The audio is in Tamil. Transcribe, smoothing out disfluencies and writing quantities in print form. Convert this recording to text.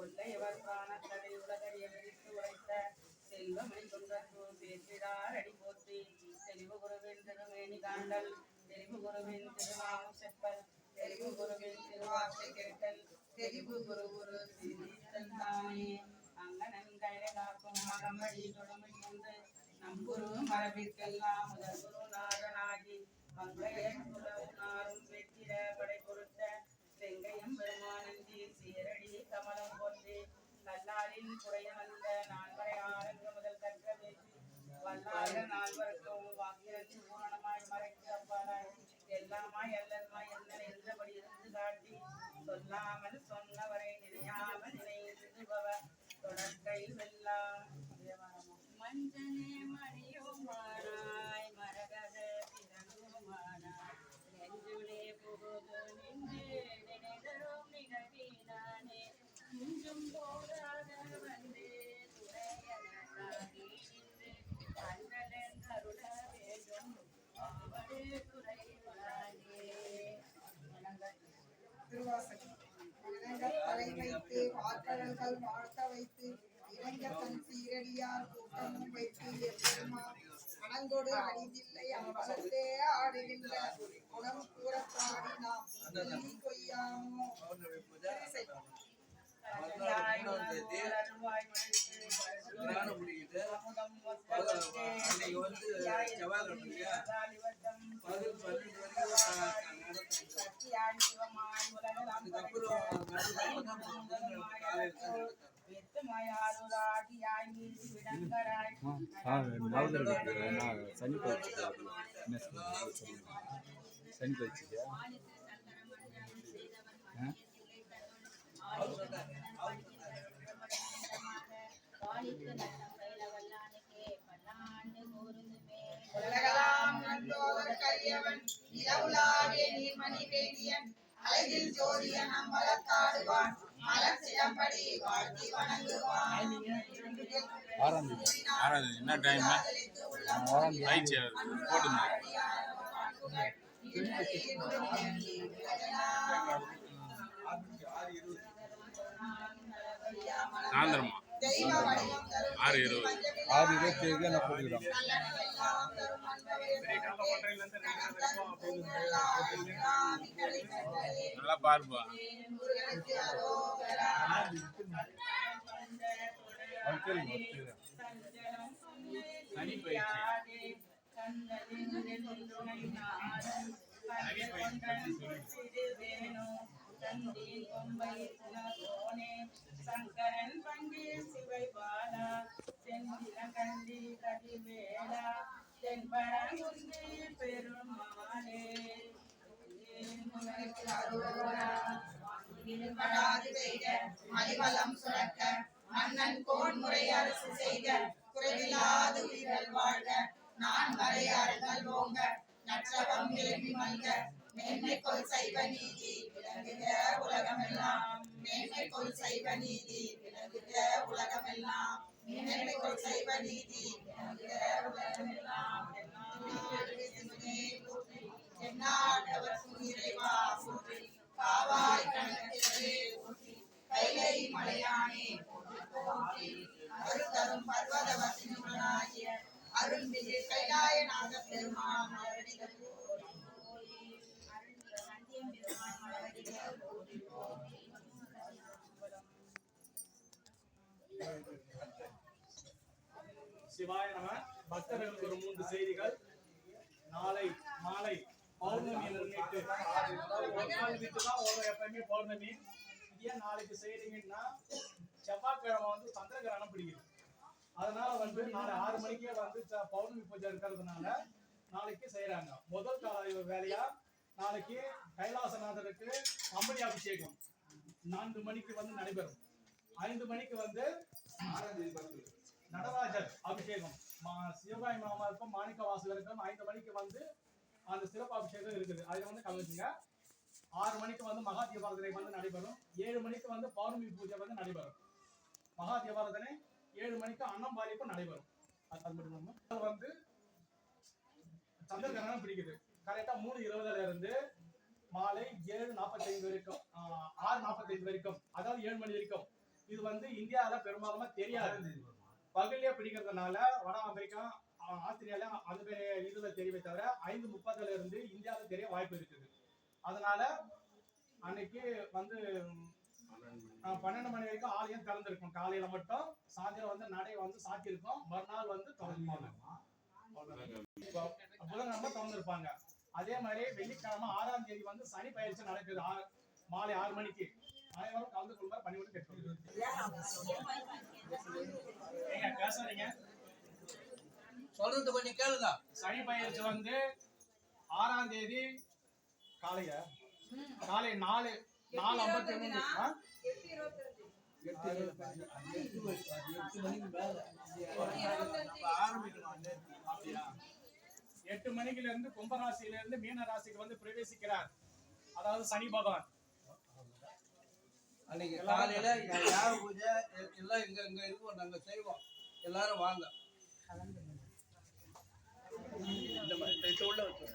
ஒல்லையவர் பிராணத்தடை உலகறிய விரித்து உரைத்த செல்வமணி தொண்டர்போர் பேசிடார் அடி போற்றி தெளிவு குருவின் திருமேனி காண்டல் தெளிவு குருவின் திருநாமம் செப்பல் தெளிவு குருவின் திருவார்த்தை கேட்டல் தெளிவு குரு குரு தானே அங்கனன் கைலை காக்கும் அகமடி தொடுமை கொண்டு நம்புரு மரபிற்கெல்லாம் முதல் குரு நாதனாகி மங்கையரும் வெற்றிட படை பொருத்த செங்கையம் பெருமானந்தி சீரடி கமலம் போற்றி கல்லாரின் குறைய வந்த நான்வரை ஆரங்க முதல் கற்ற வேண்டி வல்லாத நால்வருக்கும் வாக்கியத்து பூரணமாய் மறைத்து அப்பாலாய் எல்லாமாய் அல்லன்மாய் என்ன என்றபடி இருந்து காட்டி சொல்லாமல் சொன்னவரை நினையாமல் நினைந்துபவர் தொடர்கையில் வெல்லாம் மஞ்சனே மணியுமானாய் மரகத திறனுமானாய் நெஞ்சுளே புகுது நின்று நினைதரும் நிகழ்வினானே முஞ்சும் போராத வந்து துறையனாகி நின்று அண்ணலன் கருட வேண்டும் அவடு துறைவானே. திருவாசகம். தலை வைத்து வார்கடல்கள் வாழ்த்த வைத்து இளைஞர் தன் சீரடியார் கூட்டமும் வைத்து எப்பெருமா அணங்கொடு அடிதில்லை அவளத்தே ஆடுகின்ற குணம் கூறத்தாடி நாம் சொல்லி கொய்யாமோ. சனி பயிற்சியா உலகலாம் நந்தோதர் கரியவன் நிலவுலாவிய நீர்மணி வேதியன் அழகில் ஜோதியன் அம்பலத்தாடுவான் மலர் சிலம்படி வாழ்த்தி வணங்குவான். என்ன டைம் ஆயிடுச்சு போட்டுங்க சாயந்தரமா 6:20 நான் போட்டுக்கிறோம். நல்லா பாருப்பா. சனி பயிற்சி சங்கரன் பங்கே சிவை பாலா செந்தில கண்டி கதிவேலா தென்பரங்குன்றே பெருமாளே மலிவலம் சுரக்க மன்னன் கோன் முறை அரசு செய்க குறைவில்லாது உயிர்கள் வாழ்க நான் மறையாறுகள் ஓங்க நற்றவம் வேள்வி மல்க மேன்மைக்குள் சைவ நீதி விளங்குக உலகமெல்லாம் மேன்மைக்குள் சைவ நீதி விளங்குக உலகமெல்லாம் மேன்மைக்குள் சைவ நீதி விளங்குக உலகமெல்லாம் எந்நாட்டவர்க்கும் இறைவா போற்றி காவாய் கணக்கிலே போற்றி கைலை மலையானே போற்றி போற்றி அருள்தரும் பர்வத வசினுடனாகிய அருள்மிகு கைலாயநாத பெருமான் மலரடிகள் சிவாய நம. பக்தர்களுக்கு ஒரு 3 செய்திகள். நாளை மாலை பௌர்ணமியை முன்னிட்டு எப்பயுமே பௌர்ணமி இதே நாளைக்கு செய்யறீங்கன்னா செவ்வாய்க்கிழமை சந்திர கிரகணம் பிடிக்குது. அதனால நாளை 6 மணிக்கே பௌர்ணமி பூஜை இருக்கிறதுனால நாளைக்கு செய்யறாங்க. முதல் கால வேலையா நாளைக்கு கைலாசநாதருக்கு அம்பளி அபிஷேகம் 4 மணிக்கு நடைபெறும். 5 மணிக்கு நடராஜர் அபிஷேகம் சிவகாமி மாமாவுக்கும் மாணிக்க வாசகருக்கும் 5 மணிக்கு அந்த சிறப்பு அபிஷேகம் இருக்குது. அதுல கலந்துங்க. 6 மணிக்கு மகா தீபாராதனை நடைபெறும். 7 மணிக்கு பௌர்ணமி பூஜை நடைபெறும். மகா தீபாராதனை 7 மணிக்கு அன்னம் பாலிப்பு நடைபெறும். அது சந்திர கிரகணம் பிடிக்குது. கரெக்டா 3:20 இருந்து மாலை 7:45 வரைக்கும் 6:45 வரைக்கும், அதாவது 7 மணி வரைக்கும் இது வந்து இந்தியாவில பெரும்பாலும் தெரியாது. பகல்லே பிடிக்கிறதுனால வட அமெரிக்கா, ஆஸ்திரேலியா அந்த மாதிரி இதுல தெரியுமே தவிர 5:30 இருந்து இந்தியாவில் தெரிய வாய்ப்பு இருக்குது. அதனால அன்னைக்கு வந்து 12 மணி வரைக்கும் ஆலயம் திறந்திருக்கும். காலையில மட்டும், சாயந்தரம் வந்து நடை வந்து சாத்தியிருக்கும். மறுநாள் வந்து திறந்துருப்பாங்க. புதன்கிழமை திறந்திருப்பாங்க. அதே மாதிரி வெள்ளிக்கிழமை 6ஆம் தேதி வந்து சனி பயிற்சி நடக்குது. மாலை 6 மணிக்கு அனைவரும் கலந்து கொள்வார். பணிவிட்டு கேட்கணும். பேசாதீங்க, சொல்றது கொஞ்சம் கேளுங்க. சனி பயிற்சி வந்து 6ஆம் தேதி காலை 4:52 8 மணிக்குல இருந்து கும்பராசியில இருந்து மீன ராசிக்கு வந்து பிரவேசிக்கிறார். அதாவது சனி பகவான். அன்னைக்கு காலையில யாக பூஜை எல்லாம் இங்க இருக்கும், நாங்க செய்வோம். எல்லாரும் வாங்க. இந்த மாதிரி உள்ள வச்சு